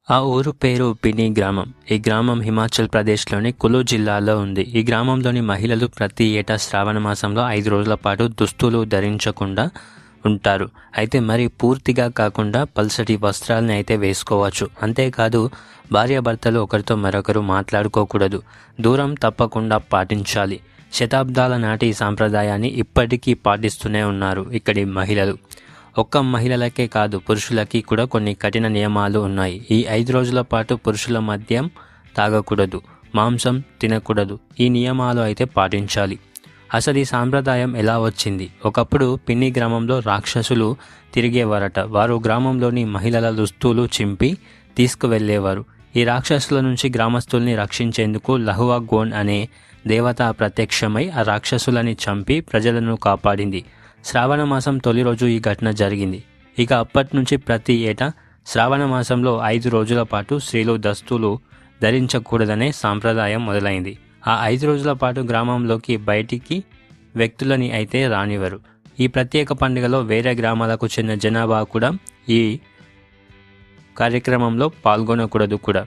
ఆ ఊరు పేరు పిని గ్రామం. ఈ గ్రామం హిమాచల్ ప్రదేశ్లోని కులు జిల్లాలో ఉంది. ఈ గ్రామంలోని మహిళలు ప్రతి ఏటా శ్రావణ మాసంలో 5 రోజుల పాటు దుస్తులు ధరించకుండా ఉంటారు. అయితే మరి పూర్తిగా కాకుండా పల్సటి వస్త్రాలని అయితే వేసుకోవచ్చు. అంతేకాదు భార్యాభర్తలు ఒకరితో మరొకరు మాట్లాడుకోకూడదు. దూరం తప్పకుండా పాటించాలి. శతాబ్దాల నాటి ఈ సాంప్రదాయాన్ని ఇప్పటికీ పాటిస్తూనే ఉన్నారు ఇక్కడి మహిళలు. ఒక్క మహిళలకే కాదు, పురుషులకి కూడా కొన్ని కఠిన నియమాలు ఉన్నాయి. ఈ 5 రోజుల పాటు పురుషుల మద్యం తాగకూడదు, మాంసం తినకూడదు. ఈ నియమాలు అయితే పాటించాలి. అసలు ఈ సాంప్రదాయం ఎలా వచ్చింది? ఒకప్పుడు పిన్ని గ్రామంలో రాక్షసులు తిరిగేవారట. వారు గ్రామంలోని మహిళల దుస్తులు చింపి తీసుకువెళ్ళేవారు. ఈ రాక్షసుల నుంచి గ్రామస్తుల్ని రక్షించేందుకు లహువా గోన్ అనే దేవత ప్రత్యక్షమై ఆ రాక్షసులని చంపి ప్రజలను కాపాడింది. శ్రావణ మాసం తొలి రోజు ఈ ఘటన జరిగింది. ఇక అప్పటి నుంచి ప్రతి ఏటా శ్రావణ మాసంలో 5 రోజుల పాటు స్త్రీలు దుస్తులు ధరించకూడదనే సాంప్రదాయం మొదలైంది. ఆ 5 రోజుల పాటు గ్రామంలోకి బయటికి వ్యక్తులని అయితే రానివ్వరు. ఈ ప్రత్యేక పండుగలో వేరే గ్రామాలకు చెందిన జనాభా కూడా ఈ కార్యక్రమంలో పాల్గొనకూడదు కూడా.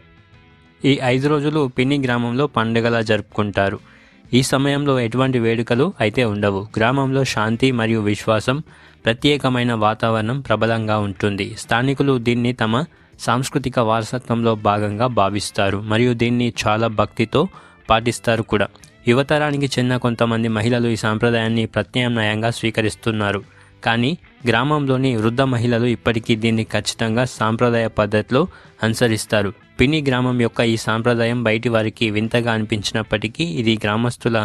ఈ 5 రోజులు పిన్ని గ్రామంలో పండుగలా జరుపుకుంటారు. ఈ సమయంలో ఎటువంటి వేడుకలు అయితే ఉండవు. గ్రామంలో శాంతి మరియు విశ్వాసం, ప్రత్యేకమైన వాతావరణం ప్రబలంగా ఉంటుంది. స్థానికులు దీన్ని తమ సాంస్కృతిక వారసత్వంలో భాగంగా భావిస్తారు మరియు దీన్ని చాలా భక్తితో పాటిస్తారు కూడా. యువతరానికి చెందిన కొంతమంది మహిళలు ఈ సాంప్రదాయాన్ని ప్రత్యామ్నాయంగా స్వీకరిస్తున్నారు. కానీ గ్రామంలోని వృద్ధ మహిళలు ఇప్పటికీ దీన్ని ఖచ్చితంగా సాంప్రదాయ పద్ధతిలో అనుసరిస్తారు. పిని గ్రామం యొక్క ఈ సాంప్రదాయం బయటి వారికి వింతగా అనిపించినప్పటికీ ఇది గ్రామస్తుల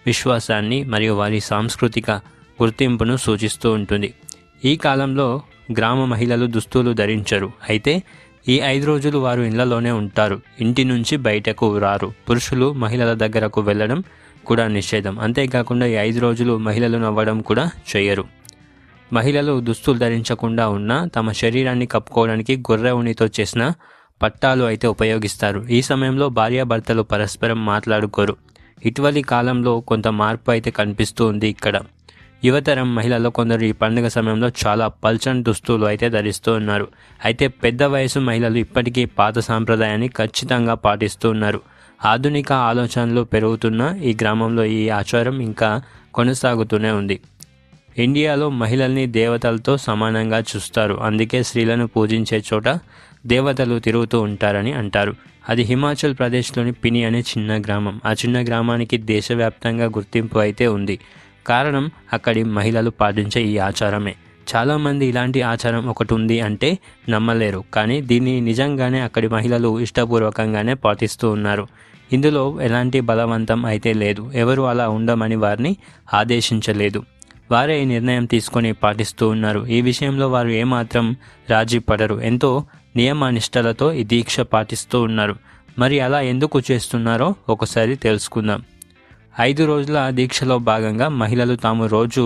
విశ్వాసాన్ని మరియు వారి సాంస్కృతిక గుర్తింపును సూచిస్తూ ఉంటుంది. ఈ కాలంలో గ్రామ మహిళలు దుస్తులు ధరించరు. అయితే ఈ 5 రోజులు వారు ఇళ్లలోనే ఉంటారు. ఇంటి నుంచి బయటకు రారు. పురుషులు మహిళల దగ్గరకు వెళ్ళడం కూడా నిషేధం. అంతేకాకుండా ఈ 5 రోజులు మహిళలు నవ్వడం కూడా చేయరు. మహిళలు దుస్తులు ధరించకుండా ఉన్నా తమ శరీరాన్ని కప్పుకోవడానికి గొర్రె ఉన్నితో చేసిన పట్టాలు అయితే ఉపయోగిస్తారు. ఈ సమయంలో భార్యాభర్తలు పరస్పరం మాట్లాడుకోరు. ఇటీవలి కాలంలో కొంత మార్పు అయితే కనిపిస్తూ ఉంది ఇక్కడ. యువతరం మహిళల్లో కొందరు ఈ పండుగ సమయంలో చాలా పల్చని దుస్తులు అయితే ధరిస్తూ ఉన్నారు. అయితే పెద్ద వయసు మహిళలు ఇప్పటికీ పాత సాంప్రదాయాన్ని ఖచ్చితంగా పాటిస్తూ ఉన్నారు. ఆధునిక ఆలోచనలు పెరుగుతున్న ఈ గ్రామంలో ఈ ఆచారం ఇంకా కొనసాగుతూనే ఉంది. ఇండియాలో మహిళల్ని దేవతలతో సమానంగా చూస్తారు. అందుకే స్త్రీలను పూజించే చోట దేవతలు తిరుగుతూ ఉంటారని అంటారు. అది హిమాచల్ ప్రదేశ్లోని పిని అనే చిన్న గ్రామం. ఆ చిన్న గ్రామానికి దేశవ్యాప్తంగా గుర్తింపు అయితే ఉంది. కారణం అక్కడి మహిళలు పాటించే ఈ ఆచారమే. చాలామంది ఇలాంటి ఆచారం ఒకటి ఉంది అంటే నమ్మలేరు. కానీ దీన్ని నిజంగానే అక్కడి మహిళలు ఇష్టపూర్వకంగానే పాటిస్తూ ఉన్నారు. ఇందులో ఎలాంటి బలవంతం అయితే లేదు. ఎవరు అలా ఉండమని వారిని ఆదేశించలేదు. వారే ఈ నిర్ణయం తీసుకొని పాటిస్తూ ఉన్నారు. ఈ విషయంలో వారు ఏమాత్రం రాజీ పడరు. ఎంతో నియమనిష్టలతో ఈ దీక్ష పాటిస్తూ ఉన్నారు. మరి అలా ఎందుకు చేస్తున్నారో ఒకసారి తెలుసుకుందాం. 5 రోజుల దీక్షలో భాగంగా మహిళలు తాము రోజు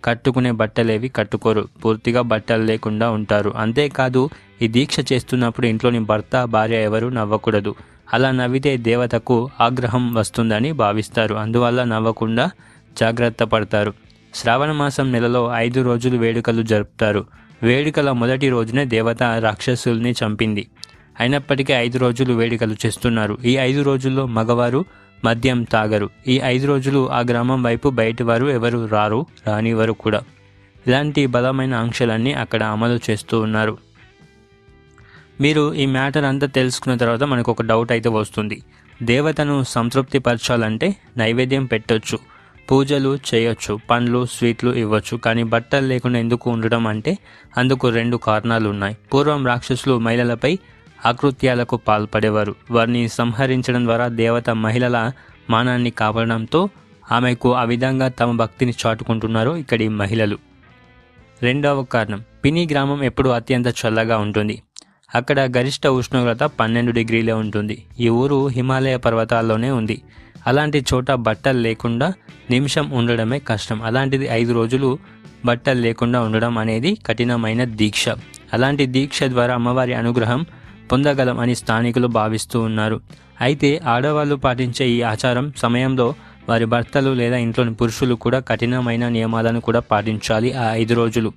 కట్టుకునే బట్టలేవి కట్టుకోరు. పూర్తిగా బట్టలు లేకుండా ఉంటారు. అంతేకాదు ఈ దీక్ష చేస్తున్నప్పుడు ఇంట్లోని భర్త, భార్య ఎవరు నవ్వకూడదు. అలా నవ్వితే దేవతకు ఆగ్రహం వస్తుందని భావిస్తారు. అందువల్ల నవ్వకుండా జాగ్రత్త పడతారు. శ్రావణ మాసం నెలలో 5 రోజులు వేడుకలు జరుపుతారు. వేడుకల మొదటి రోజునే దేవత రాక్షసుల్ని చంపింది. అయినప్పటికీ 5 రోజులు వేడుకలు చేస్తున్నారు. ఈ 5 రోజుల్లో మగవారు మద్యం తాగరు. ఈ 5 రోజులు ఆ గ్రామం వైపు బయటి వారు ఎవరు రానివారు కూడా. ఇలాంటి బలమైన ఆంక్షలన్నీ అక్కడ అమలు చేస్తూ ఉన్నారు. మీరు ఈ మ్యాటర్ అంతా తెలుసుకున్న తర్వాత మనకు ఒక డౌట్ అయితే వస్తుంది. దేవతను సంతృప్తి పరచాలంటే నైవేద్యం పెట్టొచ్చు, పూజలు చేయొచ్చు, పండ్లు స్వీట్లు ఇవ్వచ్చు. కానీ బట్టలు లేకుండా ఎందుకు ఉండడం అంటే అందుకు 2 కారణాలు ఉన్నాయి. పూర్వం రాక్షసులు మహిళలపై ఆకృత్యాలకు పాల్పడేవారు. వారిని సంహరించడం ద్వారా దేవత మహిళల మానాన్ని కాపాడడంతో ఆమెకు ఆ విధంగా తమ భక్తిని చాటుకుంటున్నారు ఇక్కడి మహిళలు. 2వ కారణం, పిని గ్రామం ఎప్పుడూ అత్యంత చల్లగా ఉంటుంది. అక్కడ గరిష్ట ఉష్ణోగ్రత 12 డిగ్రీలే ఉంటుంది. ఈ ఊరు హిమాలయ పర్వతాల్లోనే ఉంది. అలాంటి చోట బట్టలు లేకుండా నిమిషం ఉండడమే కష్టం. అలాంటిది 5 రోజులు బట్టలు లేకుండా ఉండడం అనేది కఠినమైన దీక్ష. అలాంటి దీక్ష ద్వారా అమ్మవారి అనుగ్రహం పొందగలం అని స్థానికులు భావిస్తూ ఉన్నారు. అయితే ఆడవాళ్ళు పాటించే ఈ ఆచారం సమయంలో వారి భర్తలు లేదా ఇంట్లోని పురుషులు కూడా కఠినమైన నియమాలను కూడా పాటించాలి ఆ 5 రోజులు.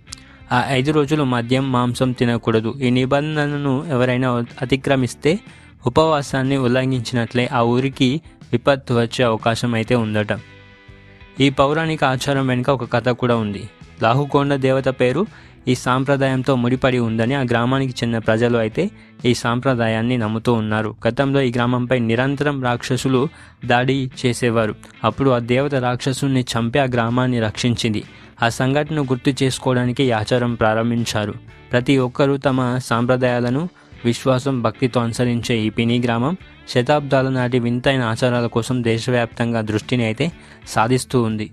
ఆ 5 రోజులు మద్యం మాంసం తినకూడదు. ఈ నిబంధనను ఎవరైనా అతిక్రమిస్తే ఉపవాసాన్ని ఉల్లంఘించినట్లే ఆ ఊరికి విపత్తు వచ్చే అవకాశం అయితే ఉందట. ఈ పౌరాణిక ఆచారం వెనుక ఒక కథ కూడా ఉంది. లాహుకొండ దేవత పేరు ఈ సాంప్రదాయంతో ముడిపడి ఉందని ఆ గ్రామానికి చెందిన ప్రజలు అయితే ఈ సాంప్రదాయాన్ని నమ్ముతూ ఉన్నారు. గతంలో ఈ గ్రామంపై నిరంతరం రాక్షసులు దాడి చేసేవారు. అప్పుడు ఆ దేవత రాక్షసుల్ని చంపి ఆ గ్రామాన్ని రక్షించింది. ఆ సంఘటనను గుర్తు చేసుకోవడానికి ఈ ఆచారం ప్రారంభించారు. ప్రతి ఒక్కరూ తమ సాంప్రదాయాలను విశ్వాసం, భక్తితో అనుసరించే ఈ పిని గ్రామం శతాబ్దాల నాటి వింతైన ఆచారాల కోసం దేశవ్యాప్తంగా దృష్టిని అయితే సాధిస్తూ ఉంది.